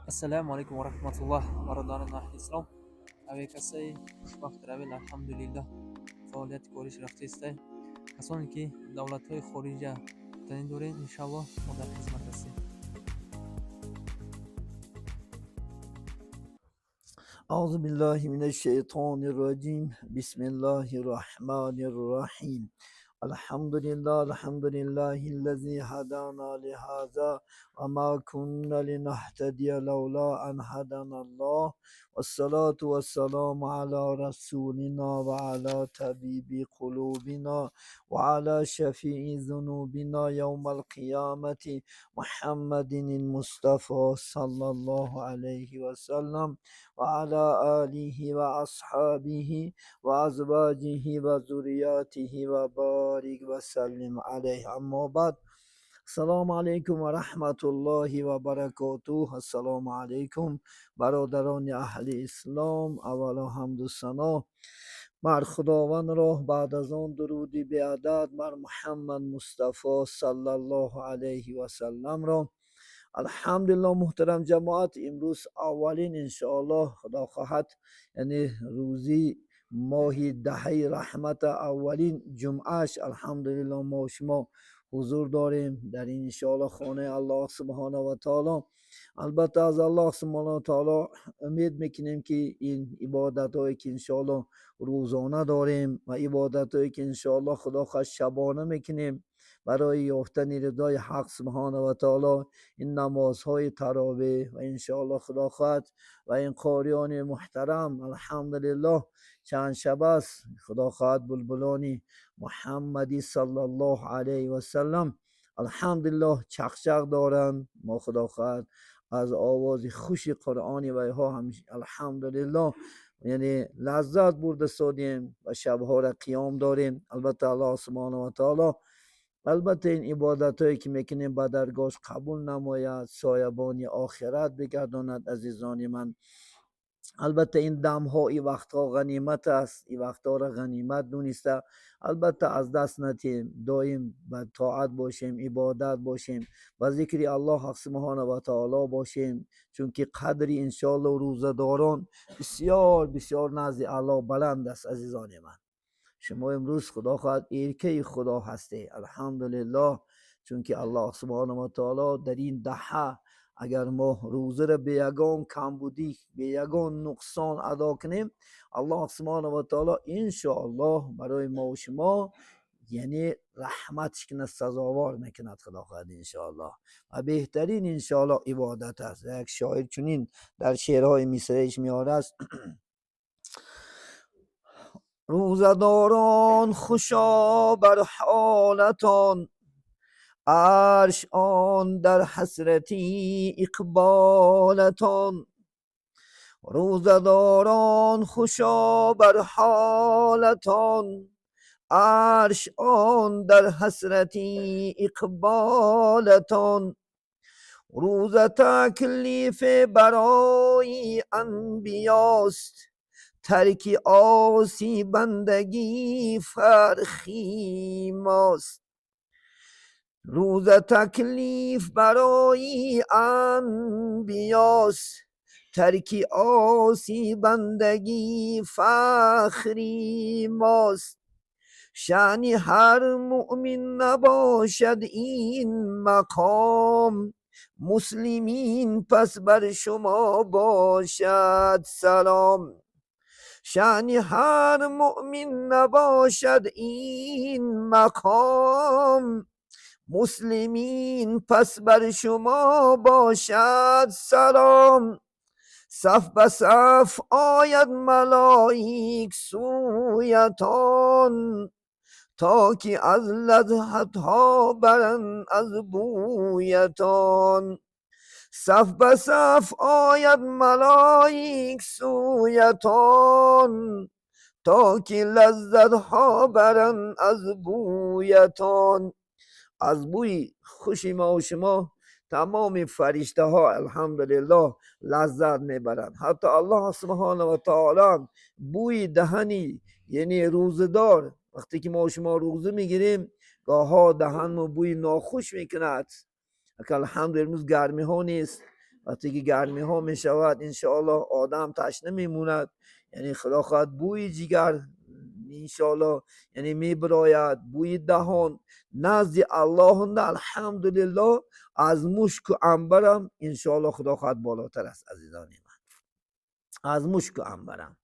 Assalomu alaykum va rahmatulloh. Barodarim islom. Avvalo kase xushvaqt ravil alhamdulillah faoliyat ko'rish raftisda. Kasonki davlatlar xorija tayin dorin inshaalloh modar xizmat است. أعوذ بالله من الشيطان الرجيم بسم الله الرحمن الرحيم الحمد لله الذي هدانا لهذا وما كنا لنهتدي لولا أن هدانا الله والصلاة والسلام على رسولنا وعلى طبيب قلوبنا وعلى شفيع ذنوبنا يوم القيامة محمد المصطفى صلى الله عليه وسلم وعلى آله وأصحابه وأزواجه وذرياته وبارك وسلم عليه. اما بعد، السلام علیکم و رحمت الله و برکاته. السلام علیکم برادران اهل اسلام. اولا حمد و ثنا بر خداوند را، بعد از آن درودی به عدد بر محمد مصطفی صلی الله علیه و سلم را. الحمدلله محترم جماعت، امروز اولین انشاءالله خدا خواهد، یعنی روزی ماهی دهه رحمت، اولین جمعهش الحمدلله ما و شما حضور داریم در این انشاءالله خانه الله سبحانه و تعالی. البته از الله سبحانه و تعالی امید میکنیم که این عبادت هایی که انشاءالله روزانه داریم و عبادت هایی که انشاءالله خدا خواهد شبانه میکنیم برای یافتن رضای حق سبحانه و تعالی، این نمازهای تراویح و انشاءالله خدا خواهد و این قاریان محترم الحمدلله چند شب است خدا خواهد بلبلانی محمدی صلی الله علیه و سلم الحمدلله چقچق دارند. ما خدا خواهد از آواز خوش قرآنی و اینها همیشه الحمدلله یعنی لذت برده سادیم و شبها را قیام داریم. البته الله سبحانه و تعالی البته این عبادت هایی که میکنیم به درگاهش قبول نماید، سایبانی آخرت بگرداند. عزیزان من، البته این دم ها این وقتها غنیمت است، این وقتها را غنیمت دونسته البته از دست ندیم، دائم به طاعت باشیم، عبادت باشیم و ذکر الله سبحانه و تعالی باشیم، چون که قدری انشاءالله روزداران بسیار بسیار نزد الله بلند است. عزیزان من، شما امروز خدا خواهد ایرکه خدا هستی الحمدلله، چون که الله سبحانه و تعالی در این دهه اگر ما روزه را به یگان کمبودی، به یگان نقصان ادا کنیم، الله سبحانه و تعالی انشاءالله برای ما و شما یعنی رحمتش کنه سزاوار میکند خدا خواهد انشاءالله. و بهترین انشاءالله عبادت است. یک شاعر چنین در شعرهای مصریش میاره است روزداران خوشا بر حالتان، عرش آن در حسرتی اقبالتان. روزداران خوشا بر حالتان، عرش آن در حسرتی اقبالتان. روز تکلیف برای انبیاست، ترک آسی بندگی فرخی ماست. روز تکلیف برای انبیاست، ترک آسی بندگی فخری ماست. شأن هر مؤمن نباشد این مقام، مسلمین پس بر شما باشد سلام. شأن هر مؤمن نباشد این مقام، مسلمین پس بر شما باشد سلام. صف به صف آید ملائک سویتان، تا که از لذت ها برند از بویتان. صف به صف آید ملائک سویتان، تا که لذت ها برند از بویتان. از بوی خوشی ما و شما تمام فرشته ها الحمدلله لذت میبرند. حتی الله سبحانه و تعالی بوی دهنی یعنی روزدار، وقتی که ما و شما روزه میگیریم گاه ها دهن ما بوی ناخوش میکند که الحمدلله امروز گرمی ها نیست وقتی که گرمی ها می شود انشاءالله آدم تشنه میموند، یعنی خدا خواهد بوی جگر انشاءالله یعنی می براید، بوی دهان نزد الله الحمدلله از مشک و عنبرم انشاءالله خدا خواهد بالاتر است عزیزان من، از مشک و عنبرم.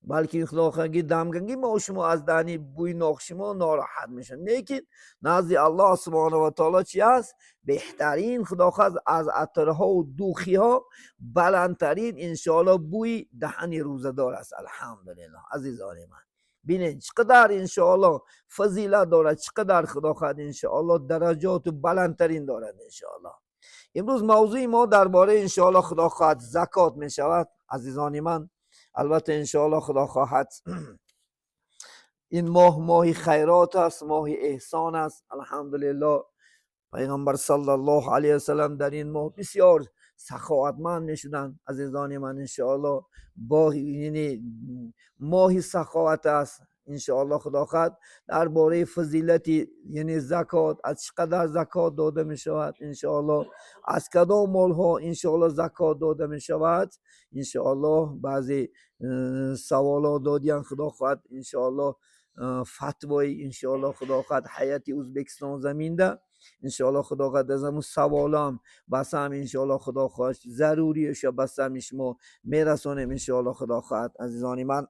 بلکه خدا خواهد دمگنگی ما و شما از دهنی بوی ناخ شما ناراحت میشن، لیکن نزد الله سبحانه و تعالی چی است؟ بهترین خدا خواهد از عطرها و دوخی ها بلندترین انشاءالله بوی دهنی روزدار است. الحمدلله عزیزان من، ببینید چقدر انشاءالله فضیلت دارد، چقدر خدا خواهد انشاءالله درجات بلندترین دارد انشاءالله. امروز موضوع ما درباره انشاءالله خدا خواهد زکات می شود عزیزان من. البته انشاءالله خدا خواهد این ماه خیرات است، ماه احسان است. الحمدلله پیغمبر صلی الله علیه وسلم در این ماه بسیار سخاوتمند نشدند عزیزان من. انشاءالله یعنی ماه سخاوت است انشاءالله. خدا خواهد درباره فضیلت یعنی زکات، از چقدر زکات داده می شود انشاءالله، از کدام مال ها انشاءالله زکات داده می شود انشاءالله. بعضی سوالات دادین خدا خواهد انشاءالله فتوای انشاءالله خدا خواهد حیات ازبکستان زمین ده انشاءالله خدا خواهد از همون سوالام بس هم انشاءالله خدا خواهد ضروریش بس هم شما میرسانیم انشاءالله خدا خواهد عزیزان من.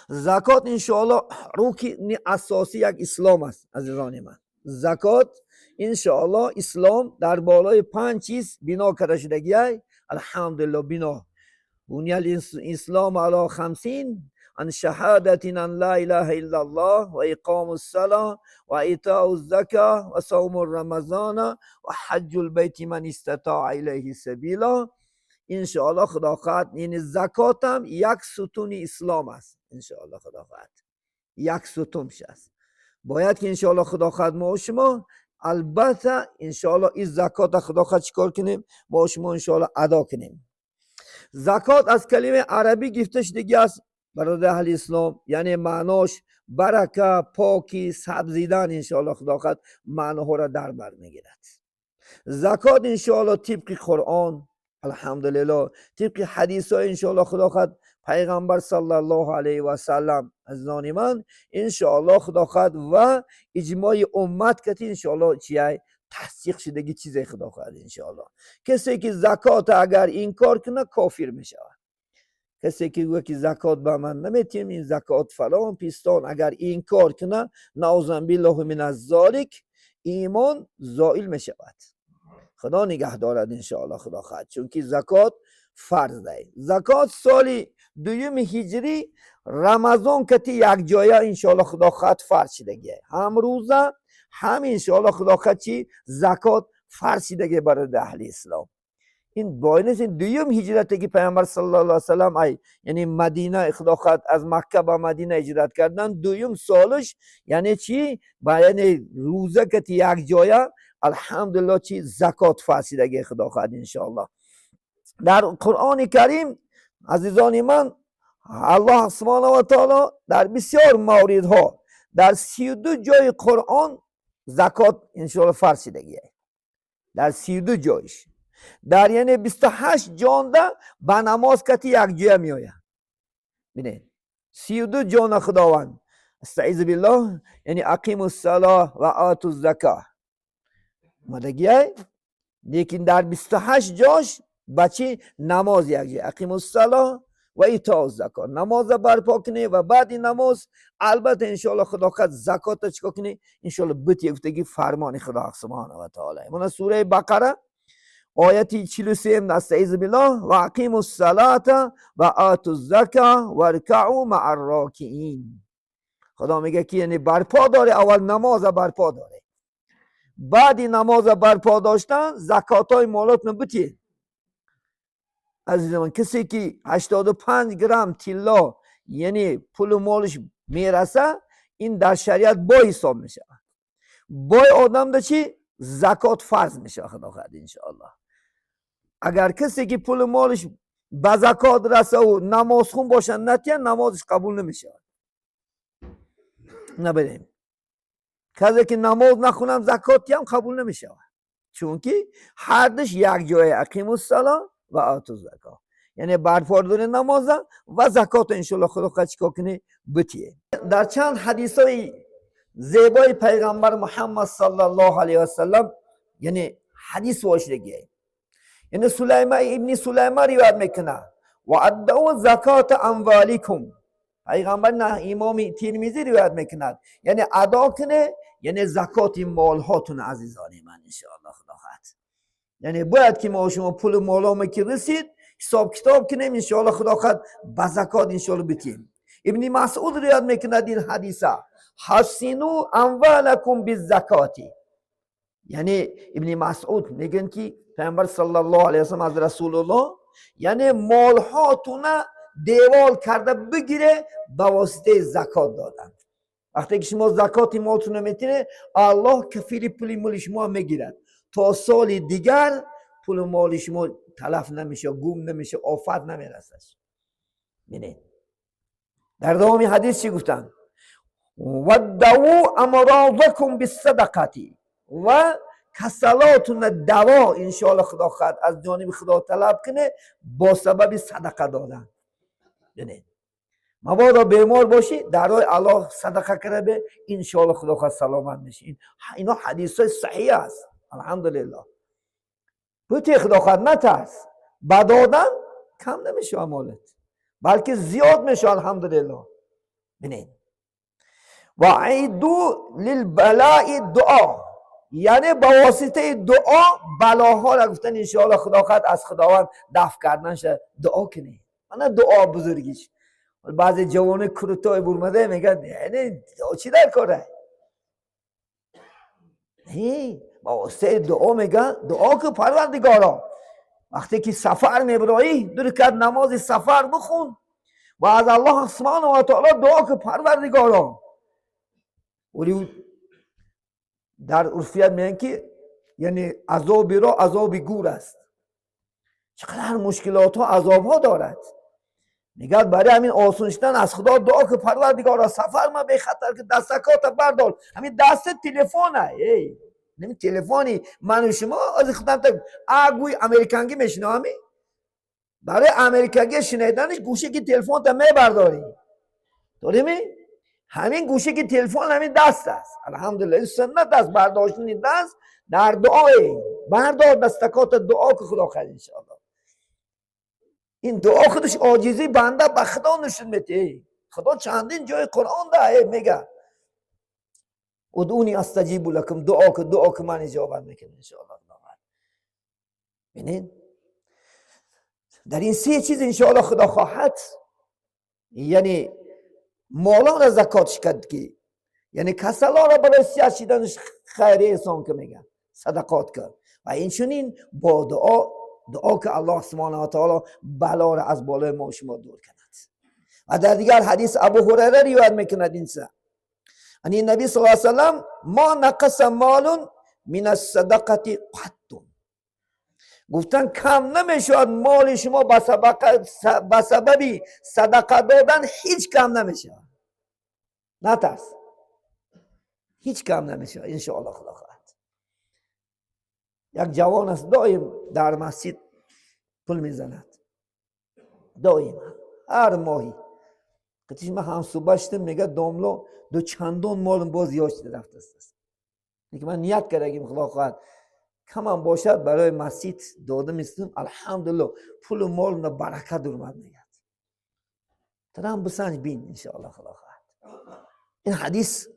زکات انشاءالله رکن اساسی یک اسلام است عزیزان من. زکات انشاءالله اسلام در بالای 5 چیز بنا کرده شدگی ای الحمدلله. بنا بنی الاسلام علی 50 ان شهادت ان لا اله الا الله و اقام الصلاه و ایتاء الزکاه و صوم رمضان و حج البیت من استطاع الیه سبیلا. انشاءالله خدا خواهد این زکات هم یک ستون اسلام است انشاءالله خدا خواهد یک ستونش است. باید که انشاءالله خدا خواهد ما و شما البته انشاءالله این زکات خدا خواهد چیکار کنیم؟ ما و شما انشاءالله ادا کنیم. زکات از کلمه عربی گرفته شدگی است برای اهل اسلام، یعنی معناش برکه، پاکی، سبزیدن انشاءالله خدا خواهد معناها را در بر میگیرد. زکات انشاءالله طبق قرآن الحمدلله، طبق حدیث های انشاءالله خدا خواهد پیغمبر صلی الله علیه و سلم عزیزان من انشاءالله خدا خواهد و اجماع امت که انشاءالله چیه تصدیق شدگی چیز خدا خواهد انشاءالله. کسی که زکات اگر این کار کنه کافر می شود. کسی که گوید که زکات به من نمیتیم، این زکات فلان پیستان، اگر این کار کنه نعوذ بالله من الذالک ایمان زائل می شود. خدا نگه دارد انشاءالله خدا خواهد، چون که زکات فرض ده. زکات سالی 2 هجری رمضان کتی یک جایه انشاءالله خدا خواهد فرض شدگیه، هم روزه هم انشاءالله خدا خواهد چی زکات فرض شدگیه برای اهل اسلام. این باید این 2 هجرتی که پیامبر صلی الله علیه و سلم یعنی مدینه خدا خواهد از مکه به مدینه هجرت کردن، 2 سالش یعنی چی یعنی روزه کتی یک جایه الحمدلله چی زکات فرضیدگی خدا خواهد انشاءالله. در قرآن کریم عزیزان من الله سبحانه و تعالی در بسیار موردها در 32 جای قرآن زکات انشاءالله فرضیدگی در 32 جایش، در یعنی 28 جانده به نماز کتی یک جای می آید. بینید 32 جان خداوند استعیذ بالله یعنی اقیم الصلاه و آتوا الزکاه مدگیه، لیکن در 28 جاش بچه نماز یک جای اقیم الصلاه و ایتاء الزکاه نماز برپا کنی و بعد این نماز البته انشاءالله خدا خواهد زکات چیکار کنی انشاءالله بتی گفتگی فرمان خدا سبحانه و تعالی. من سوره بقره آیتی 43 استعیذ بالله و اقیم الصلاه و آتوا الزکاه و ارکعوا مع الراکعین. خدا میگه که یعنی برپا داره، اول نماز برپا داره، بعد نماز برپا داشتن زکات های مالات نبوتی. عزیز من کسی که 85 گرم طلا یعنی پول مالش میرسه این در شریعت با حساب میشه، با آدم ده چی زکات فرض میشه خدا خواهد انشاءالله. اگر کسی که پول مالش به زکات رسه و نماز خون باشه نتیه نمازش قبول نمیشه. نبریم کسی که نماز نخونم زکاتی هم قبول نمیشه، چون که هر دوش یک جای اقیم الصلاة و آتو زکات، یعنی برپاردن نماز و زکات انشالله خدا خواهد چیکار کنه بتیه. در چند حدیث های زیبای پیغمبر محمد صلی الله علیه و سلم یعنی حدیث واشدگیه، یعنی سلیمان ابن سلیمان روایت میکنه و ادعو زکات اموالکم، پیغمبر نه امام ترمذی روایت میکند یعنی ادا کنه یعنی زکات مال هاتون عزیزان من انشاءالله خدا خواهد، یعنی باید که ما شما پول مالامه که رسید حساب کتاب کنیم انشاءالله خدا خواهد با زکات انشاءالله بتیم. ابن مسعود روایت میکند این حدیثه حسنوا اموالکم بالزکاتی، یعنی ابن مسعود میگن که پیامبر صلی الله علیه و سلم از رسول الله یعنی مال هاتون دیوال کرده بگیره با واسطه زکات دادن. وقتی که شما زکات مالتون میتونه الله کفیل پول مال شما میگیرد تا سال دیگر پول مال شما تلف نمیشه، گم نمیشه، آفت نمیرسه. ببینید در دوام حدیث چی گفتن؟ ودعوا امراضکم بالصدقاتی، و کسلاتون دوا انشاءالله خدا خواهد از جانب خدا طلب کنه با سبب صدقه دادن. ببینید مبادا بیمار باشی در راه الله صدقه کرده به انشاءالله خدا خواهد سلامت میشی. اینا حدیث های صحیح است الحمدلله. بوتی خدا خواهد نترس، بدادن کم نمیشه مالت بلکه زیاد میشه الحمدلله. ببینید و عیدو للبلاء دعا، یعنی با واسطه دعا بلاها را گفتن انشاءالله خدا خواهد از خداوند دفع کردنش دعا کنی. من دعا بزرگیش بعضی جوان کروتای برمده میگن یعنی چی در کاره؟ با واسطه دعا میگن دعا که پروردگارا وقتی که سفر میبرایی دو رکعت نماز سفر بخون و از الله سبحانه و تعالی دعا که پروردگارا. ولی در عرفیت میگن که یعنی عذاب را عذاب گور است. چقدر مشکلات ها عذاب ها دارد. میگه برای همین آسون شدن از خدا دعا که پروردگارا سفر ما به خطر که دستکات بردار، همین دست تلفنه. نمی تلفنی من و شما از خودم تا اگوی امریکانگی میشنامی برای امریکانگی شنیدنش گوشه که تلفن تا میبرداری داریم. همین گوشه که تلفن همین دست است. الحمدلله سنت است برداشتن دست در دعای بردار دستکات دعا که خدا خواهد انشاءالله. این دعا خودش عاجزی بنده به خدا نشون میده. خدا چندین جای قرآن ده میگه ادعونی استجیب لکم، دعا که من اجابت میکنم انشاءالله. ببینید در این سه چیز انشاءالله خدا خواهد یعنی مالا را زکات کرد که یعنی کسلا را برای سیاسیدنش خیری احسان که میگن صدقات کرد و این چنین با دعا که الله سبحانه و تعالی بلا را از بالای ما شما دور کند. و در دیگر حدیث ابو هریره روایت میکند اینسا یعنی نبی صلی الله علیه و سلم ما نقص مال من الصدقه قط، گفتن کم نمیشود مال شما به سبب صدقه دادن هیچ کم نمیشه. نترس هیچ کم نمیشه انشاءالله خدا خواهد. یک جوان است دائم در مسجد پول میزند دائم هر ماهی کتیش من هم صبح شدم میگه داملا دو چندان مال باز یاشته رفته است. میگه من نیت کردم خدا خواهد کم هم باشد برای مسجد داده میستم الحمدلله پول مال برکت درمد میگه ترام بسنج بین انشاءالله خدا خواهد. این حدیث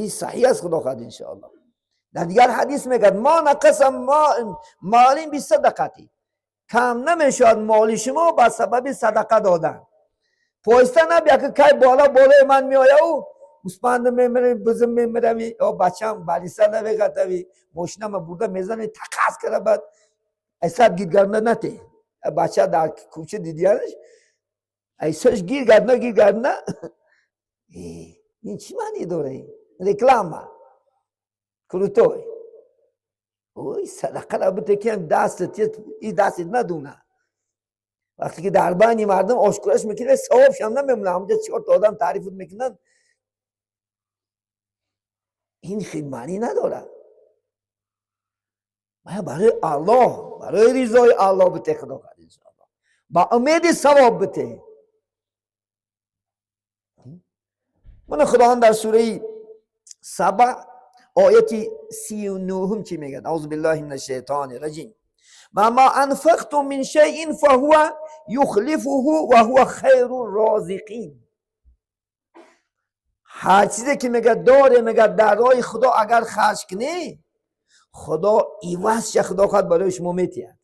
صحیح است خدا خواهد انشاءالله. در دیگر حدیث میگه ما نقص مالی بی صدقتی، کم نمیشود مالی شما با سبب صدقه دادن. پویسته نبیا که که بالای من میآید او مسپند میمیره بزم میمیره او بچم بالیسا نمیگه تاوی ماشینم بوده میزنه تقاس کرده بعد ایساد گیر گرنه نته بچه در کوچه دیدیانش ایساش گیر گرنه این چی معنی داره؟ رکلام کروتوی اوی صدقه را بتکیم این دستت ندونه. وقتی که در بانی مردم آشکارش میکنه ثواب شم نمیمونه. همونجا چهار تا آدم تعریف میکنن این خیلی معنی نداره. برای الله، برای رضای الله بته خداوند انشاءالله، با امید ثواب بته. من خداوند در سوره سبع آیت 39 چی میگه؟ اعوذ بالله من الشیطان الرجیم. و ما انفقتم من شیء فهو یخلفه و هو خیر الرازقین. هر چیزی که میگه داره، میگه در راه خدا اگر خرج کنی، خدا ایواز خدا خواهد برای شما میتید.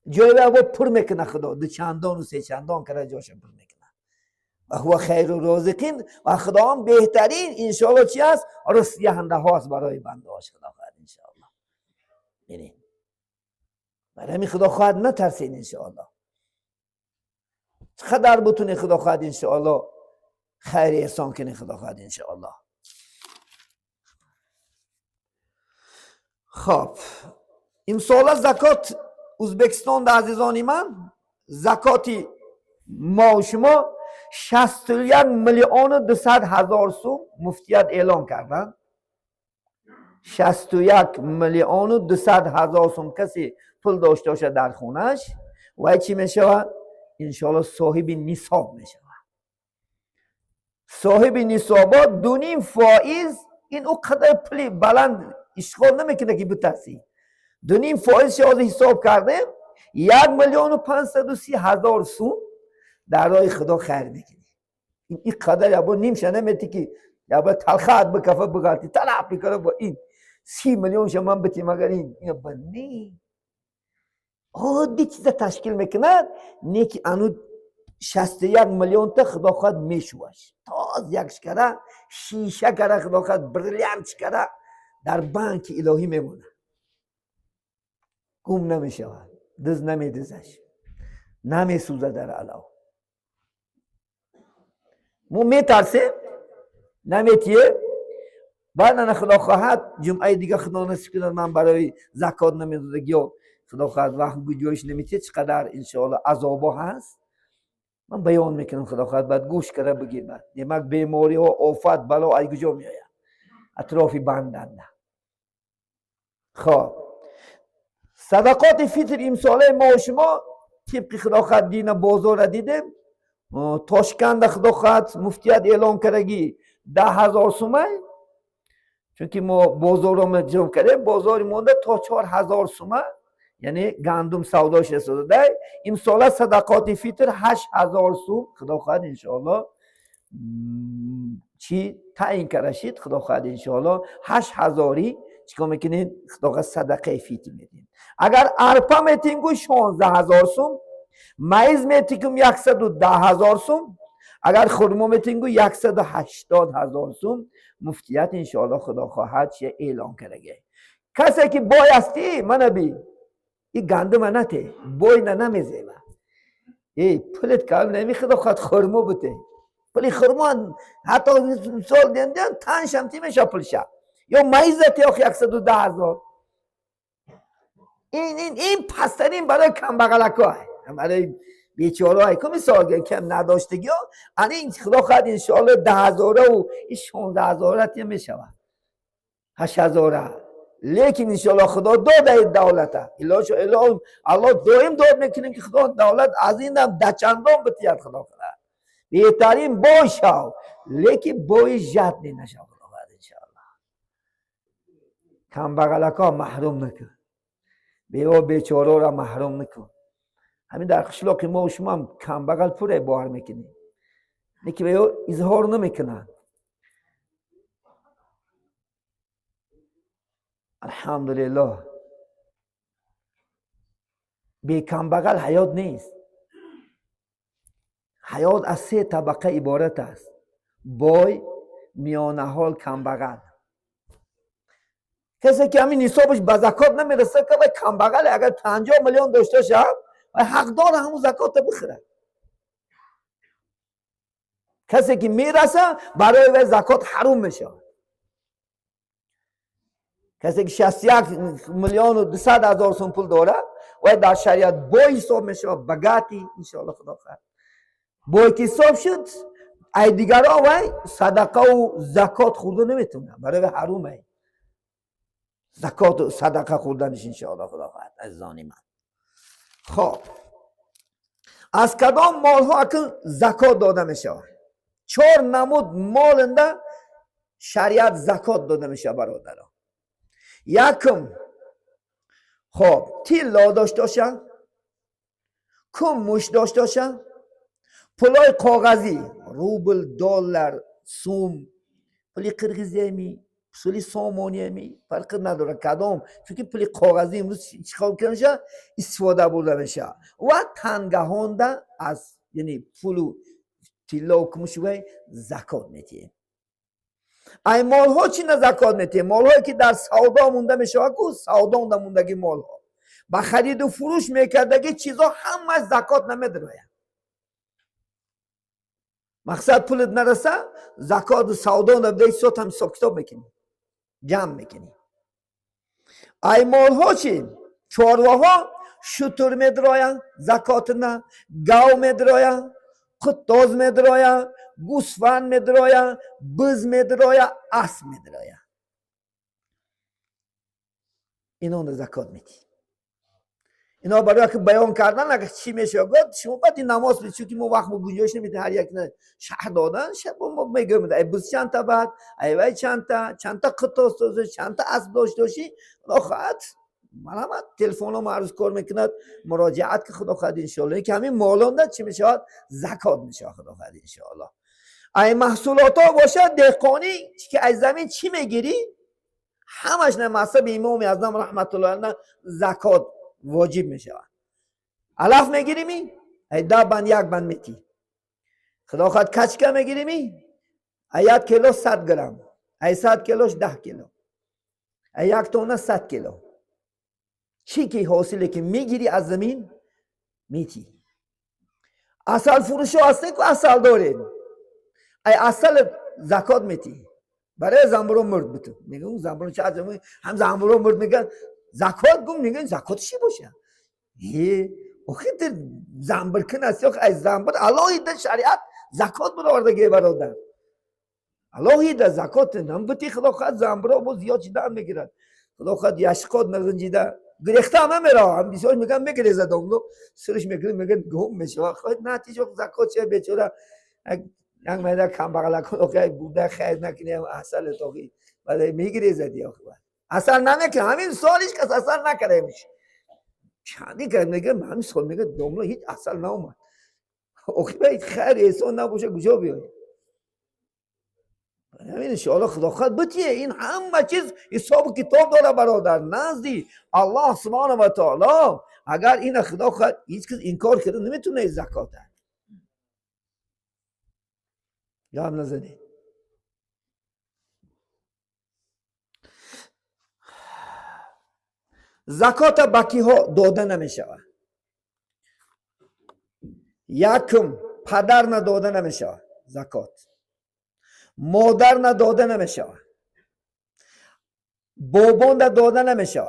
جای رو پر میکنه خدا، دو چندان و سه چندان کرده جاش پر میکنه. و هو خیر الرازقین، و خدا هم بهترین انشاءالله چی است؟ رزق دهنده هاست برای بنده هاش خدا خواهد انشاءالله. ببین برای همین خدا خواهد نترسین انشاءالله. چقدر بتونه خدا خواهد انشاءالله خیر احسان کنه خدا خواهد انشاءالله. خب امسال زکات ازبکستان در عزیزان من، زکاتی ما و شما 61,200,000 سوم مفتیت اعلام کردن. 61,200,000 سوم کسی پول داشته باشه در خونش و چی میشه؟ انشاءالله صاحب نصاب میشه. صاحب نصابات 2.5% این او قدر پولی بلند اشغال نمیکنه که بترسی. 2.5% شاید حساب کرده 1,530,000 سوم در راه خدا خیر میکنی. این قدر یا با نیم شنه میتی که یا با تلخات به کفه بگارتی طلب میکنه با این 30 میلیون شما بتی مگر این بنی عادی چیزا تشکیل میکنه نیکی انو 61 میلیون تا خدا خواهد میشوش تاز یک شکره شیشه کره خدا خواهد بریلیانت شکره در بانک الهی میمونه، گم نمیشود، دز نمیدزش، نمیسوزه در علاو. مو میترسه نمیتیه بعد خدا خواهد جمعه دیگه خدا نصیب کنه من برای زکات نمیدوده یا خدا خواهد وقت گوجوش نمیتیه چقدر انشاءالله عذابا هست من بیان میکنم. خدا خواهد بعد گوش کرده بگیر بعد نمک بیماری ها آفت بلا ای کجا میآید اطرافی بندنده. خب صدقات فطر امساله ما و شما طبق خدا خواهد دین بازار دیدیم. تاشکند خدا خواهد مفتیت اعلان کردگی 10,000 سومه، چون که ما بازار رو جمع کردیم بازاری مونده تا 4,000 سومه، یعنی گندم سوداش رسیده. این سال صدقات فطر 8,000 سوم خدا خواهد انشاءالله چی تعیین کرشید. خدا خواهد انشاءالله 8,000 چیکار میکنید خدا خواهد صدقه فطر میدین. اگر ارپا میتینگو 16,000 سوم، مایز میتینگو 110,000 سوم، اگر خرما میتینگو 180,000 سوم مفتیت انشاءالله خدا خواهد چه اعلان کرده. کسی که بای هستی من بی این گندم نته بای نمیزه ای پلت کار نمی خدا خواهد خرما بته پلی خرما حتی سال دیندن تن شمتی میشه پلشه یا مایزت یا 110,000. این پسترین برای کم بغلکا برای بیچاره های که مثال کم نداشتگی ها این خدا خواهد انشاءالله 10,000 و 16,000 میشود 8,000. لیکن انشاءالله خدا داده دولت الله دائم داد میکنیم که خدا دولت از این هم دچندان بتید خدا خواهد بهترین بای شو لیکن بای جد نشو خدا خواهد انشاءالله. کم بغلکا محروم نکن، بیوا بیچاره را محروم نکن. همین در قشلاق ما و شما هم کم بغل پوره بار میکنیم لیکن بیوا اظهار نمیکنن. الحمدلله بی کم بغل حیات نیست. حیات از 3 طبقه عبارت است: بای، میانه حال، کم بغل. کسی که همین نصابش به زکات نمیرسه که کم بغل اگر 50 میلیون داشته شه حقدار همون زکات بخره. کسی که میرسه برای وی زکات حروم میشه. کسی که 61,200,000 سوم پول داره و در شریعت بای حساب میشه بگاتی انشاءالله خدا خواهد بای که حساب شد ای دیگر ها و صدقه و زکات خورده نمیتونه برای حرومه. زکات و صدقه خوردنش انشاءالله خدا خواهد عزیزان من. خب از کدام مال ها اکن زکات داده میشه؟ 4 نمود مالنده شریعت زکات داده میشه برادران. یکم خب تیلا داشته باشه، کموش داشته باشه، پولای کاغذی، روبل، دلار، سوم، پولی قرغیزی می، پولی سومانی می، فرق نداره کدام، چون پولی کاغذی امروز چیکار کنشه استفاده برده میشه و تنگهانده از یعنی پولو تیلا و کموشوی زکات میتیم. ای مال ها چی نه زکات میتیم؟ مال هایی که در سودا مونده میشه کو سودا مونده موندگی مال ها با خرید و فروش میکردگی چیزا همه زکات نمیدره. مقصد پولت نرسه زکات و سودا نبده صوت هم حساب کتاب میکنی، جمع میکنی. ای مال ها چی؟ چاروا ها شتر میدرایا زکات نه، گاو میدرایا، قطاز میدرایا، گوسفند میدرایا، بز میدرایا، اسب میدرایا. اینا نه زکات میدی. اینا برای که بیان کردن اگه چی میشه گفت شما باید نماز بخونید، چون که ما وقت گنجایش نمیده هر یک نه شهر دادن شب ما میگم ای بز چند تا بعد ای وای چند تا قطاز چند تا اسب داشته باشی خدا خواهد من هم تلفن رو معروض کار میکند مراجعت که خدا خواهد انشاءالله که همین مالان چی میشه زکات میشه خدا خواهد انشاءالله. ای محصولات ها باشه دهقانی که از زمین چی میگیری همش نه مذهب امام اعظم رحمت الله علیه زکات واجب میشه. علف میگیری می ای 10 بند 1 بند میتی، خدا خواهد کچکه میگیری می ای 1 کیلو 100 گرم، ای 100 کیلوش 10 کیلو، ای 1 تونه 100 کیلو. چی که حاصله که میگیری از زمین میتی. اصل فروشو هسته که اصل داریم ای اصل زکات میتی. برای زنبورو مرد بتو میگه اون زنبورو چه عجبه هم زنبورو مرد میگن زکات گم میگن زکات چی باشه؟ وقتی زنبور کنه است از زنبور الهی در شریعت زکات برآوردگی برادر. الهی در زکات نمبتی خدا خواهد زنبورا با زیاد چیدن میگیرد. خدا خواهد یشقات نرنجیده گریخته همه میره هم بیسیار میگن میگریزه دانگلو سرش میگن میگن گم میشه خواهد نتیجه زکات چه بیچاره یک میده کم بغل کنه که بوده خیر نکنیم اصل توقی بعد میگریزه دیا خواهد اصل نمیکنه همین سالش که اصل نکره میشه چندی که میگه همین سال میگه داملا هیچ اصل ناومد اوکی باید خیر احسان نباشه کجا بیایی همین انشاءالله خدا خواهد بتیه این همه چیز حساب کتاب داره برادر نزدی الله سبحانه و تعالی. اگر این خدا خواهد هیچ کس انکار کرده نمیتونه زکات ده یا هم نزدی. زکات بکی ها داده نمیشه. یکم پدر نداده نمیشه زکات، مادر نداده نمیشه، بابان داده نمیشه،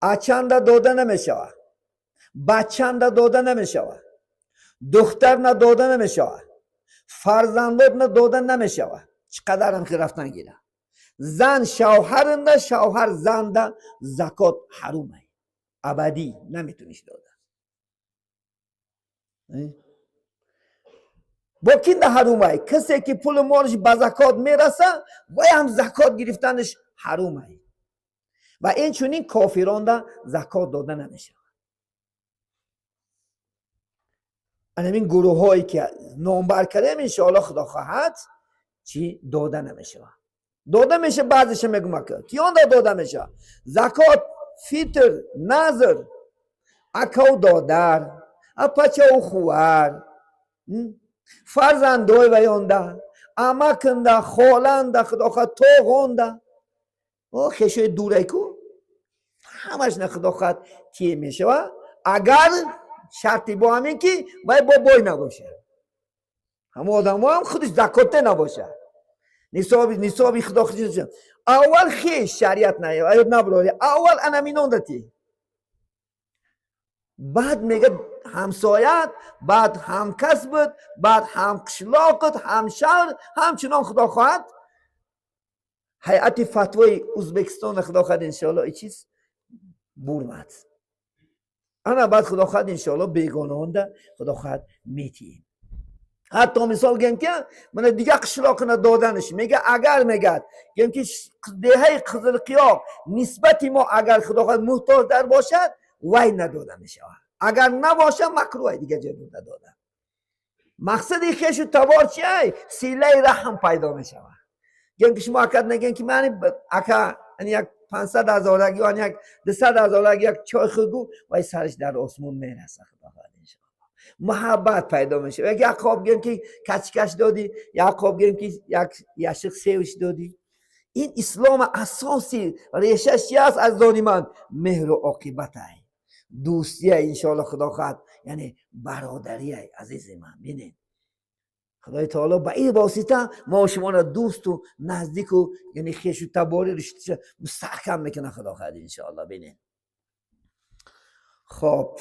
اچند داده نمیشه، بچند داده نمیشه، دختر نداده نمیشه، فرزندات نداده نمیشه. چقدر هم که رفتن گیره زن شوهرنده شوهر زنده زکات حرومه ابدی نمیتونیش داده. با کی ده حرومه؟ کسی که پول مالش به زکات میرسه و هم زکات گرفتنش حرومه و این چونین کافران ده زکات داده نمیشه. این گروه هایی که نامبر کردیم انشاءالله خدا خواهد چی داده نمیشه. داده میشه بعضیش میگم که کیان داده میشه؟ زکات، فیتر، نظر، اکو دادر، اپچه و خوار، فرزندای ویانده، امکنده، خالنده، خدا خواهد توغونده و خشوی دوره کو همش نه خدا خواهد تیه میشه و اگر شرطی با همین که باید با بای نباشه همه آدم هم خودش زکاته نباشه نصابی خدا خودش اول خیش شریعت نبراری اول انامینان دتی بعد میگه همسایت بعد هم کسبت بعد هم قشلاقت هم شهر همچنان خدا خواهد هیئت فتوای ازبکستان خدا خواهد انشاءالله این چیز برمد. انا بعد خدا خواهد انشاءالله بیگانه خدا خواهد میتیم. حتی مثال گیم که من دیگه قشلاق دادنش میگه اگر میگه گیم که دهه قزل قیاب نسبتی ما اگر خدا خواهد محتاج در باشد وای نداده میشه، اگر نباشه مکروه دیگه جای ندادن. مقصدی خیش تبار چیه؟ سیله رحم پیدا میشه. گیم که شما اکد نگین که من اکا یک 500,000 یا یک 200,000 یک چای خودگو وای سرش در آسمون میرسه. خدا خواهد انشاءالله محبت پیدا میشه. یک خواب گیم که کچکش دادی، یک خواب گیم که یک یشق سیوش دادی. این اسلام اساسی ریشش چی است از دانی من؟ مهر و عاقبت ای دوستی ای انشاءالله خدا خواهد، یعنی برادری ای. عزیز من بینید خدای تعالی با این واسطه ما شما را دوست و نزدیک و یعنی خویش و تباری رشته مستحکم میکنه خدا خواهد انشاءالله. بینید خب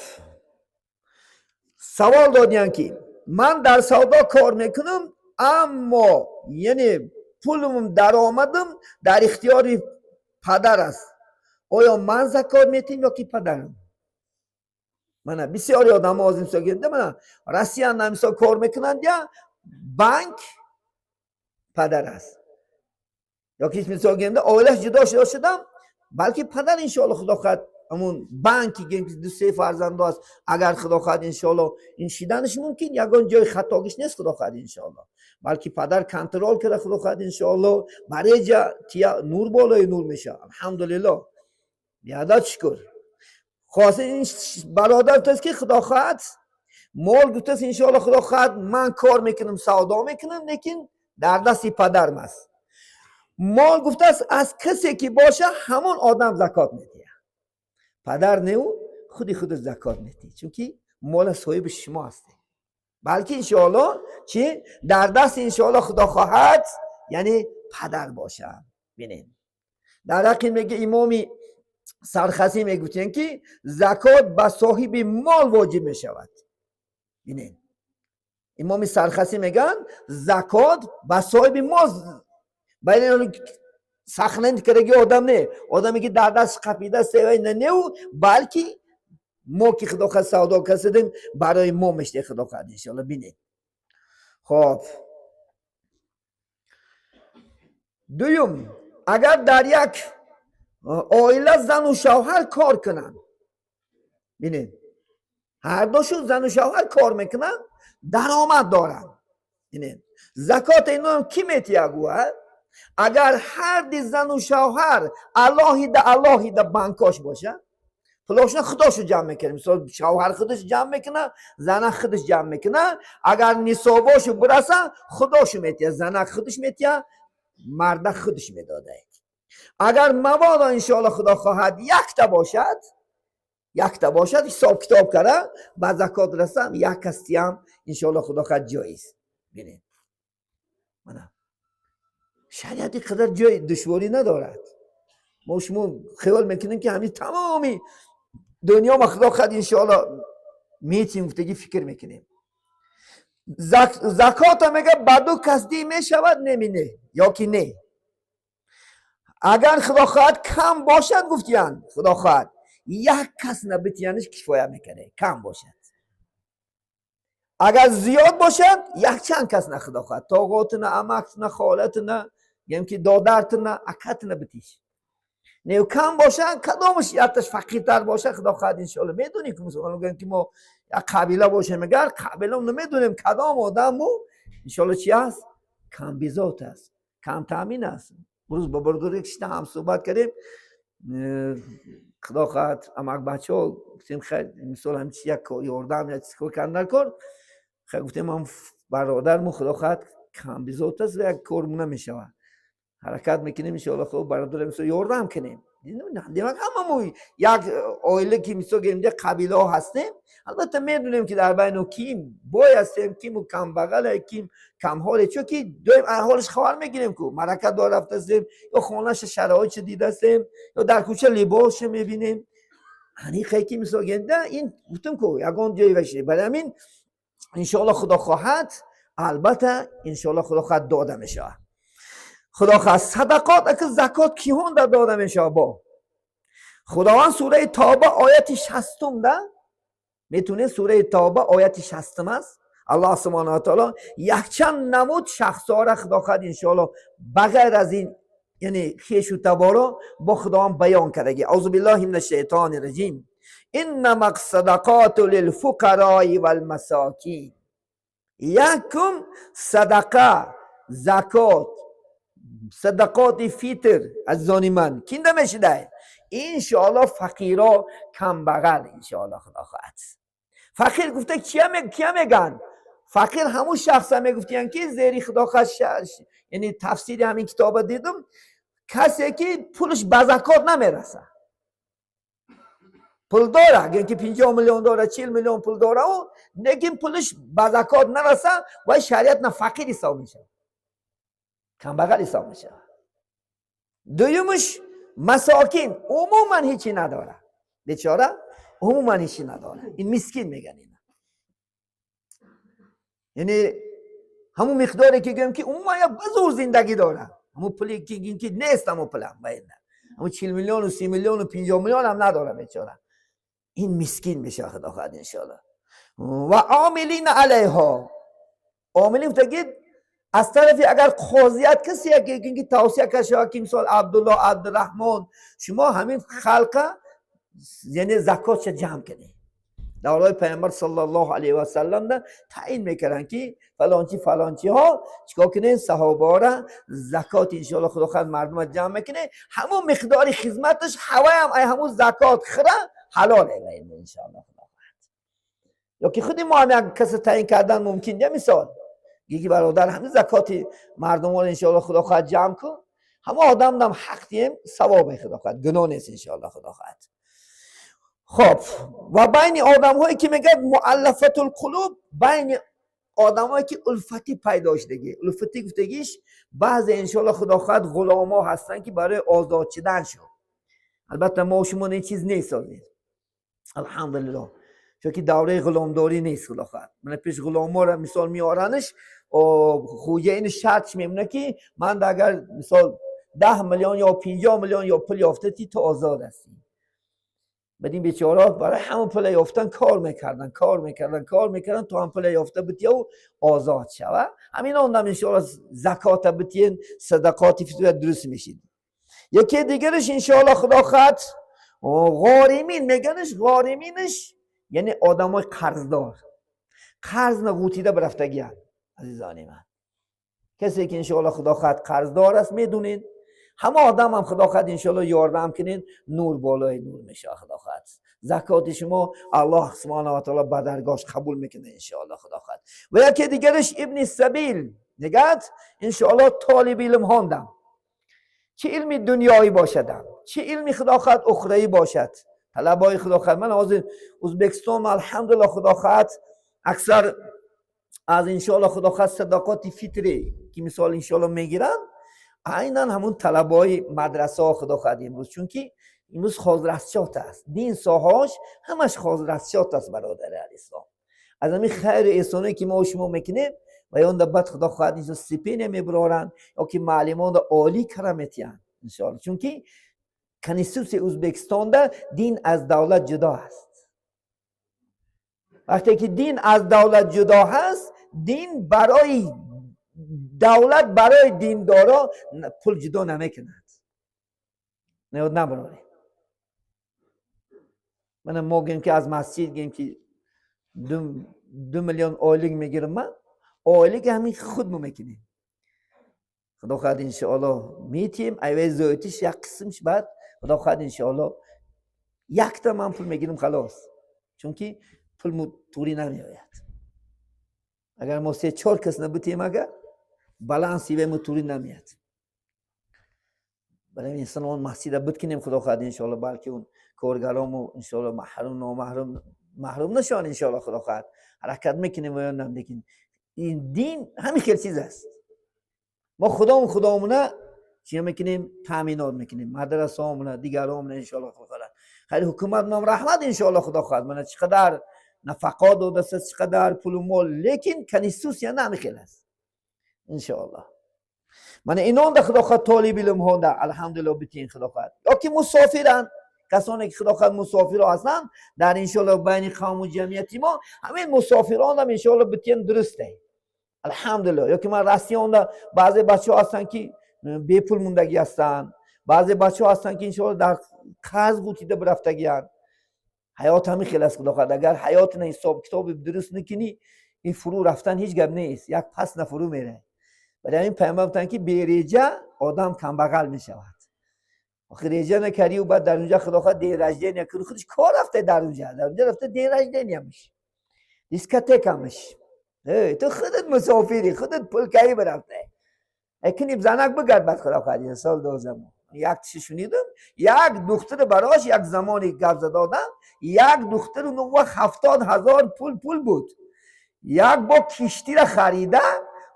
سوال دادین که من در سودا کار میکنم اما یعنی پولم درآمدم در اختیار پدر است، آیا من زکات میتیم یا کی پدرم؟ من بسیاری آدم از این سوگنده من رسیان نمیسا کار میکنند یا بانک پدر است یا کسی مثال گنده اولش جدا شدم بلکه پدر انشاءالله خدا خواهد همون بانکی که دو سه فرزند است اگر خدا خواهد انشاءالله این شیدنش ممکن یگان جای خطاگیش نیست خدا خواهد انشاءالله، بلکه پدر کنترل کرده خدا خواهد انشاءالله برای جا نور بالای نور میشه. الحمدلله بیادت شکر. خواسته این برادر توست که خدا خواهد مال گفتست انشاءالله خدا خواهد من کار میکنم سودا میکنم لیکن در دستی پدرم است. مال گفتست از کسی که باشه همون آدم زکات میده، پدر نه خود زکات میده چون که مال صاحب شما هستی، بلکه انشاءالله چی در دست انشاءالله خدا خواهد یعنی پدر باشه. ببینید در حقی میگه امامی سرخسی میگوتین که زکات به صاحب مال واجب میشود. ببینید امام سرخسی میگن زکات به صاحب مال باید سخنند کرگی آدم نه، آدمی که در دست قپیده سوی نه بلکه ما که خدا خواهد سودا کسیدیم برای ما مشته خدا خواهد انشاءالله. بینید خب دویم اگر در یک عائله زن و شوهر کار کنن، بینید هر دوشون زن و شوهر کار میکنن درآمد دارن، بینید زکات اینا هم کی میتیگوه؟ اگر هر دی زن و شوهر علاهیده بانکاش باشه پولاشون خودشو جمع میکنه، مثلا شوهر خودش جمع میکنه زن خودش جمع میکنه، اگر نصاباشو برسن خودشو میتیه، زن خودش میتیه مرد خودش میداده. اگر مبادا انشاءالله خدا خواهد یک تا باشد حساب کتاب کرده با زکات رسم یک کستی هم انشاءالله خدا خواهد جایز. بینید منم شریعت قدر جای دشواری ندارد. ما شما خیال میکنیم که همین تمامی دنیا ما خدا خواهد انشاءالله میتیم گفتگی فکر میکنیم. زکات میگه بدو کسدی میشود نمینه یا که نه، اگر خدا خواهد کم باشد گفتیان خدا خواهد یک کس نبتیانش کفایه میکنه کم باشد، اگر زیاد باشد یک چند کس نه خدا خواهد طاقات نه امکت نه خالت نه یعنی که دادرت نه اکت نه بتیش نه کم باشد کدامش یادش فقیرتر باشه خدا خواهد انشاءالله. میدونی که مثلا میگن که ما یک قبیله باشه مگر قبیله نمیدونیم کدام آدمو انشاءالله چی است کم بیزات است کم تامین است. روز با برداری کشته هم صحبت کردیم خدا خواهد اما بچه ها گفتیم خیلی مثال همچی یک یاردم یا چیز کردن کار خیلی گفتیم هم برادرمون خدا خواهد کم بیزات است و یک کارمون نمیشود حرکت میکنیم انشاءالله خب برادر مثل یاردم کنیم. دیمک همه یک آیله که مثل گرمده قبیله ها هستیم البته میدونیم که در بین کیم بای هستیم کیم کم بغل کیم کم حاله چون که دویم حالش خبر میگیریم که مرکت دار رفته هستیم یا خانهش شرایط چه دیده هستیم یا در کوچه لباس میبینیم هنی خیلی مثل گرمده این گفتم که یکان جایی بشه برای همین انشاءالله خدا خواهد البته انشاءالله خدا خواهد داده میشه. خدا خواست صدقات اگه زکات کیهون در داده میشه با خداوند سوره توبه آیت 60 ده میتونه سوره توبه آیت 60 است. الله سبحانه و تعالی یک چند نمود شخصا را خدا خواهد انشاءالله بغیر از این یعنی خیش و تبارا با خداوند بیان کردگی. اعوذ بالله من الشیطان الرجیم. انما الصدقات للفقراء والمساکین. یکم صدقه زکات صدقات فیتر از زانی من کینده میشده انشاءالله فقیرا کم بغل انشاءالله خدا خواهد. فقیر گفته کیا میگن؟ فقیر همون شخص هم میگفتین که زیری خدا خواهد یعنی تفسیر همین کتاب دیدم کسی که پولش به زکات نمیرسه پول داره اگر که 50 میلیون داره 40 میلیون پول داره و نگیم پولش به زکات نرسه و شریعت نه فقیر حساب میشه کم بغل حساب میشه. دویمش مساکین عموما هیچی نداره بیچاره عموما هیچی نداره این مسکین میگن اینا یعنی همون مقداری که گیم که عموما یا بزرگ زندگی داره همون پولی که گیم که نیست همون پولم باید همون 40 میلیون و 30 میلیون و 50 میلیون هم نداره بیچاره این مسکین میشه خدا خواهد انشاءالله. و عاملین علیها عاملین تگید از طرفی اگر قاضیت کسی که توصیه کشه که مثال عبدالله عبدالرحمن شما همین خلقه یعنی زکات جمع کنی دورای پیامبر صلی الله علیه و سلم ده تعیین میکردن که فلانچی ها چیکار کنین صحابه را زکات ان شاء الله خدا خواهد مردم جمع میکنه همون مقدار خدمتش همون زکات خره حلاله ان شاء الله خدا خواهد. یا که خودی ما هم کسی تعیین کردن ممکن یه مثال یکی برادر همین زکات مردم رو ان شاء الله خدا خواهد جمع کن همه آدم دم حق دیم ثواب خدا خواهد گناه نیست ان شاء الله خدا خواهد. خب و بین آدم هایی که میگه مؤلفت القلوب بین آدم هایی که الفتی پیدا شدگی الفتی گفتگیش بعض انشاءالله خدا خواهد غلام ها هستن که برای آزاد شدن شد. البته ما شما این چیز نیست الحمدلله چون که دوره غلامداری نیست خدا خواهد. من پیش غلام ها را مثال میارنش و خویه این شرط میمونه که من اگر مثال 10 میلیون یا 50 میلیون یا پول یافته تو آزاد هستی بدین بیچاره برای همون پول یافتن کار میکردن تو هم پول یافته بودی و آزاد شوه همین آندم انشاءالله زکات بتین صدقاتی فیتر درست میشید. یکی دیگرش انشاءالله خدا خواهد غارمین میگنش غارمینش یعنی آدم های قرضدار قرض نغوتیده برفتگی هم عزیزانی من کسی که انشاءالله خدا خواهد قرضدار است میدونین همه آدم هم خدا خواهد انشاءالله یاردم کنین نور بالای نور میشه خدا خواهد. زکات شما الله سبحانه و تعالی به درگاهش قبول میکنه انشاءالله خدا خواهد. و یکی دیگرش ابن السبیل نگات انشاءالله طالب علم هاندم چه علمی دنیایی باشدم چه علمی خدا خواهد اخروی باشد طلبای خدا خواهد. من از ازبکستان الحمدلله خدا خواهد اکثر از انشاءالله خدا خواهد صدقات فطری که مثال انشاءالله میگیرن عیناً همون طلبای مدرسه ها خدا خواهد امروز چون که امروز خازرسشات است دین ساهاش همش خازرسشات است برادر الاسلام از همین خیر احسانی که ما و شما میکنیم و یا بعد خدا خواهد اینجا سپین میبرارن یا که معلمان دا عالی کرامتیان انشاءالله چون که کنیسوس ازبکستان دا دین از دولت جدا است وقتی که دین از دولت جدا هست دین برای دولت برای دیندارا پول جدا نمیکند نبراره من ما گیم که از مسجد گیم که 2 میلیون آیلیگ میگیرم من آیلیگ همین خود میکنیم خدا خواهد انشاءالله میتیم ایوه زایتیش یک قسمش بعد خدا خواهد انشاءالله یک تا من پول میگیرم خلاص چون که پول توری نمیآید اگر ما 3-4 کس نبودیم اگر بالانسی به موتوری نمیاد برای انسان اون مسجد بود کنیم خدا خواهد انشاءالله بلکه اون کارگرامو انشاءالله محروم نشان انشاءالله خدا خواهد حرکت میکنیم و یا نمیکنیم این دین همین خیلی چیز است ما خدامونه چی میکنیم تامینات میکنیم مدرسه همونه دیگرامونه انشاءالله خدا خواهد خیلی حکومت نام رحمت انشاءالله خدا خواهد من چقدر نفقات و دست چقدر پول و مال لیکن کنیسوس یا نمیخیل است انشاءالله من اینان در خدا خواهد طالب علم ها در الحمدلله بتین خدا خواهد یا که مسافرن، کسانی که خدا خواهد مسافر هستن در انشالله بین قوم و جمعیتی ما، همین مسافران هم انشالله بتین درسته الحمدلله. یا که من راستی در بعضی بچه ها هستن که بی پول موندگی هستن، بعضی بچه ها هستن که انشالله در قرض گوتیده برفتگی هستن. حیات همین خیلی است خدا خواهد. اگر حیات نه حساب کتاب درست نکنی این فرو رفتن هیچ گپ نیست، یک پس نفرو میره. برای این پیامبر گفتن که بیریجه آدم کمبغل می شود. آخه ریجه نکردی و بعد در اونجا خدا خواهد دیرجده نکنی، خودش کار رفته در اونجا رفته دیرجده نیمش دیسکتک همش. تو خودت مسافری، خودت پلکایی برفته اکنی بزنک بگرد بعد خدا خواهد. سال 2000 یک چی شنیدم، یک دختر براش یک زمانی گفت دادن، یک دختر اون وقت 70,000 پول بود، یک با کشتی را خریده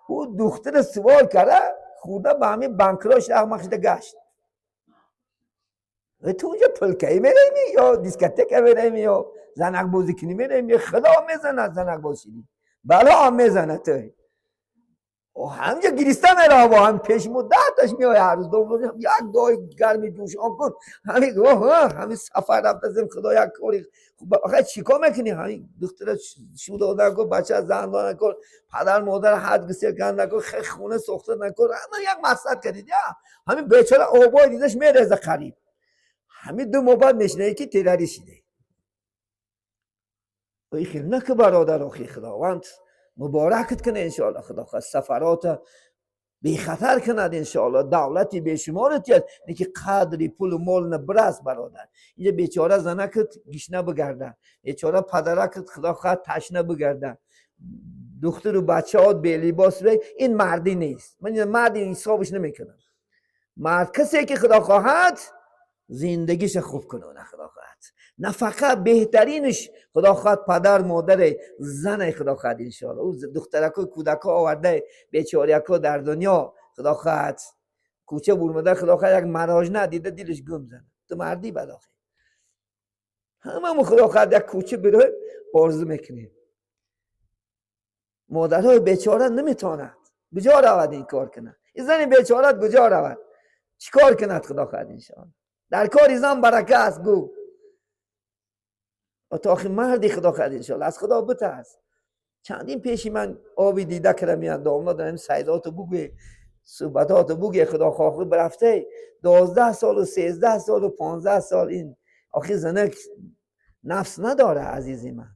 او دختر سوار کرده خورده به همین بانکراش احمقشده گشت. تو اونجا پلکایی میرهمی یا دیسکتک میرهمی یا زنک بازی کنی میرهمی؟ خدا میزنه زنک بازی بلا هم میزنه توی و همینجا گریسته میره با هم پیش مدتش میای هر روز دوم یک دای گرمی جوش آن کن همین سفر رفته زم خدا یک کاری آخه چیکار میکنی؟ همین دختر شود نکن، بچه زندان نکن، پدر مادر حد گسیل کن نکن، خونه سخته نکن، همه یک مقصد کردید. همین بیچاره آبای دیدش میرزه قریب، همین دو موبایل میشنه که تیراری شده. ای خیلی نکه برادر آخی خداوند مبارکت کنه انشاءالله. خدا خواهد سفرات بی خطر کند انشاءالله، دولتی بیشمارتی هست که قدری پول و مال نبرست برادر. اینجا بیچاره زنکت گشنه بگرده، بیچاره پدرکت خدا خواهد تشنه بگرده، دختر و بچه ها بی لباس بی. این مردی نیست. من این مردی حسابش نمیکنم. مرد کسی که خدا خواهد زندگیش خوب کنه خدا خواهد. نه فقط بهترینش خدا خواهد پدر مادر زن خدا خواهد انشاءالله. او دخترکو کودکا آورده بیچاره‌کا در دنیا خدا خواهد کوچه برمده خدا خواهد یک مراج ندیده دلش گم زنه. تو مردی بداخل همه خدا خواهد یک کوچه بره آرزو میکنیم. مادرهای بیچاره نمیتواند کجا رود این کار کنه؟ این زن بیچاره کجا رود چیکار کند خدا خواهد انشاءالله. در کار زن برکه است گو و تا آخر مردی خدا خواهد انشاءالله. از خدا بترس. چندین پیشی من آبی دیده کردم میاد دامنا دارم سیداتو بگوی صحبتاتو بگوی خدا خواهد برفته 12 سال و 13 سال و 15 سال. این آخر زنک نفس نداره عزیزی من.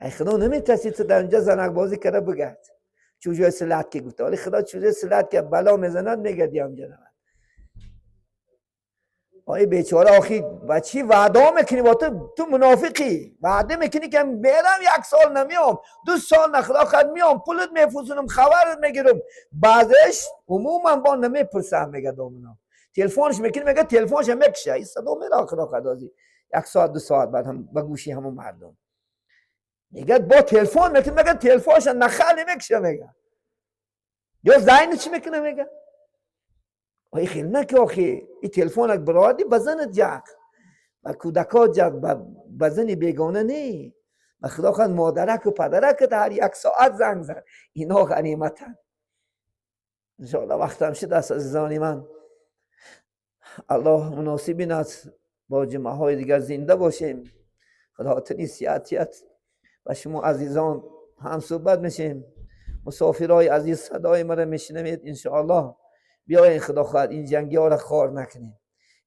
ای خدا نمیترسی تو در اونجا زنک بازی کرده بگرد چوجای سلط که گفته، ولی خدا چوجای سلط که بلا میزند میگردی همجا نمید. آی بیچاره آخی بچی وعده میکنی با تو منافقی وعده میکنی که میرم 1 سال نمیام 2 سال نخدا خد میام پولت میفوزونم خبرت میگیرم بعدش عموما با نمیپرسم میگه دومنا تلفنش میکنی میگه تلفنش میکشه این صدا میره خدا خدازی 1 ساعت 2 ساعت بعد هم به گوشی همون مردم میگه با تلفن میکنی میگه تلفنش نخل میکشه میگه یا زین چی میکنه میگه آی خیلی نه که آخی این تلفونک برادی بزن جک و کودکات جک بزنی بیگانه نی و خدا خواهد مادرک و پدرک هر 1 ساعت زنگ زن. اینا غنیمتن انشاءالله. وقت هم شد از عزیزان من الله مناسب این است با جمعه های دیگر زنده باشیم. خدا تنی سیاتیت و شما عزیزان هم صحبت میشیم. مسافرهای عزیز صدای مرا میشنوید انشاءالله. بیاین خدا خواهد این جنگی ها را خار نکنیم،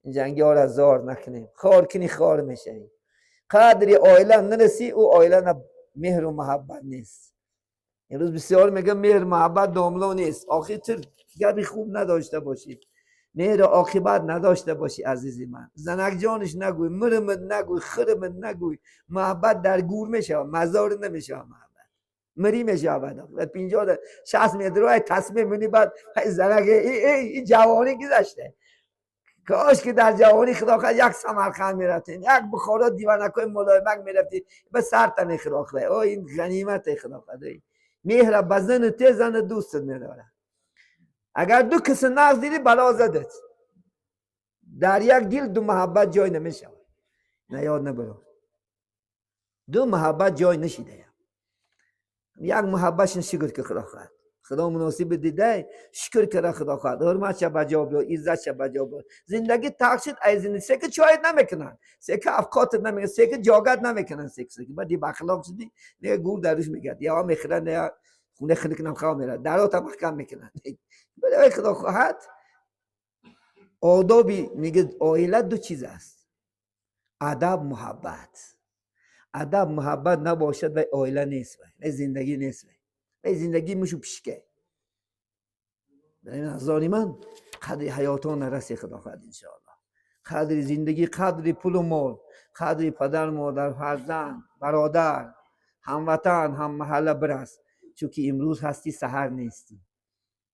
این جنگی ها را زار نکنیم. خار کنی خار میشه. قدری آیله نرسی او آیله مهر و محبت نیست. امروز بسیار میگم مهر محبت داملا نیست. آخر گبی خوب نداشته باشی، مهر عاقبت نداشته باشی عزیزی من. زنک جانش نگوی، مرمت نگوی، خرمت نگوی. محبت در گور میشه، مزار نمیشه. محبت مری میشه ابدا. و 50 60 متر راه تصمیم منی بعد زنک این جوانی گذشته. کاش که در جوانی خدا خواهد 1 سمرقند میرفتین، 1 بخارا دیوانکای ملایمک میرفتی به سر تنی خدا خواهد. این غنیمت خدا خواهد. مهر بزن ته زن دوست نداره. اگر 2 کس نقص دیدی بلا زدت. در یک دل 2 محبت جای نمیشه. نه یاد نبرو 2 محبت جای نشیده. یک محبتش شکر که خدا خواهد. خدا مناسب دیده شکر کرده خدا خواهد حرمتش بجا بیار عزتش بجا بیار زندگی تقصید ای زندگی سکه چایت نمیکنن سکه افکارت نمیکنن سکه جاگت نمیکنن سکه بعد دی بخلاق شدی نه گور درش میگرد یا میخرن نه خونه خلق نمخواه میره درات محکم میکنن بله خدا خواهد آدابی میگه عائله دو چیز است ادب محبت ادب محبت نباشد و عائله نیست و زندگی نیست و زندگی مشو پیشکه نزدانی من قدر حیاتان نرسی خدا خواهد انشاءالله قدر زندگی قدر پول و مال قدر پدر مادر فرزند برادر هموطن هم محله برست چونکه امروز هستی سحر نیستی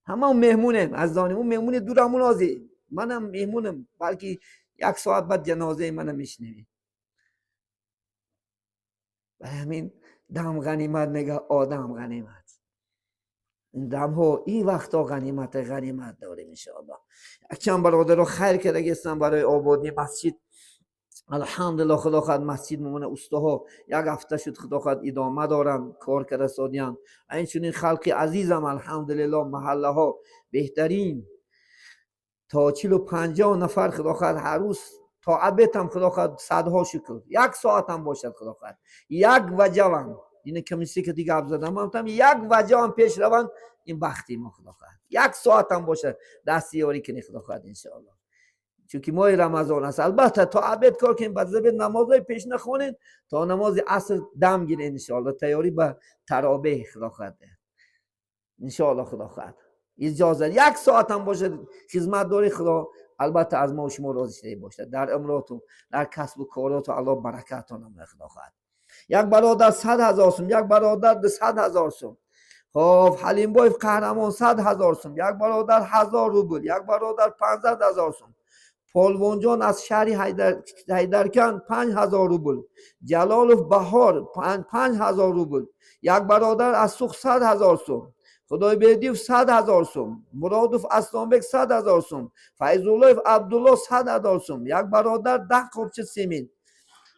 همه مهمونم از دانیم اون مهمون دورمون آزی منم مهمونم بلکه 1 ساعت بعد جنازه منم میشنوی برای همین دم غنیمت میگه آدم غنیمت این دم ها این وقتا غنیمت داریم انشاءالله یک چند برادر رو خیر کرده گستن برای آبادی مسجد الحمدلله خدا خواهد مسجد ممونه اوستاها 1 هفته شد خدا خواهد ادامه دارن کار کرده سادیان این چنین خلق عزیزم الحمدلله محله ها بهترین تا 40-50 نفر خدا خواهد هر روز تا عبیت هم خدا خواهد صدها شکر 1 ساعت هم باشد خدا خواهد 1 وجه هم این کمیسی که دیگه زدم هم 1 وجه هم پیش روند این بختی ما خدا خواهد 1 ساعت هم باشد دستی یاری کنی خدا خواهد انشاءالله چونکه ماه رمضان است البته تا عبید کار کنیم بعد زبید نمازهای پیش نخونید تا نماز عصر دم گیرین انشاءالله تیاری به تراویح خدا خواهد انشاءالله خدا خواهد اجازه 1 ساعت هم باشه خدمت داری خدا البته از ما و شما راضی شده باشه در امراتون در کسب و کارات الله برکتتون هم خدا خواهد 1 برادر 100,000 سوم 1 برادر 100,000 سوم خب حلیم بای قهرمان 100,000 سوم 1 برادر 1000 روبل 1 برادر 15,000 سوم پالوان جان از شهری حیدرکن 5,000 روبل جلالوف بهار 5,000 روبل 1 برادر از سوخ 100,000 سوم خدای بیدیف 100,000 سوم مرادوف اسلامبک 100,000 سوم فیضالله عبدالله 100,000 سوم 1 برادر 10 قبچه سیمین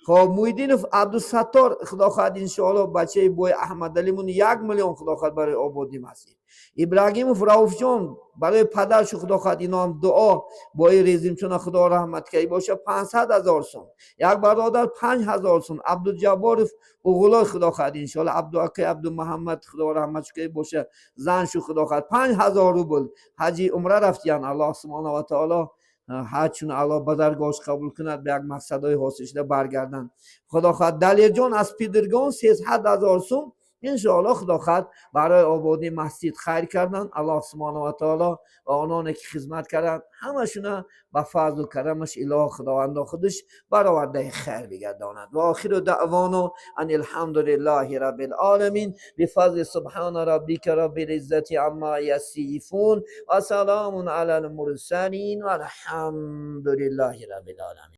خب مویدینوف عبدالستار خدا خواهد انشاءالله بچه بوی احمد علیمون 1 میلیون خدا خواهد برای آبادی مسجد ابراهیموف رؤوف جان برای پدرش خدا خواهد اینا هم دعا بای ریزیم چون خدا رحمت کی باشه 500,000 سوم 1 برادر 5,000 سوم عبدالجبارف اوغلا خدا خواهد انشاءالله عبدالحق عبدالمحمد خدا رحمت کی باشه زنشو خدا خواهد 5,000 روبل حجی عمره رفتیان الله سبحانه و تعالی هرچون الله بدرگاهش قبول کند به 1 مقصدهای حاصل شده برگردن خدا خواهد دلیل جان از پیدرگان 300,000 سوم انشاءالله خدا خواهد برای آبادی مسجد خیر کردن الله سبحانه و تعالی و آنانی که خدمت کردن همشون به فضل و کرمش اله خداوند خودش برآورده خیر بگرداند و آخر دعوانا ان الحمد لله رب العالمین بفضل سبحان ربک رب العزت عما یصفون و سلام علی المرسلین و الحمد لله رب العالمین.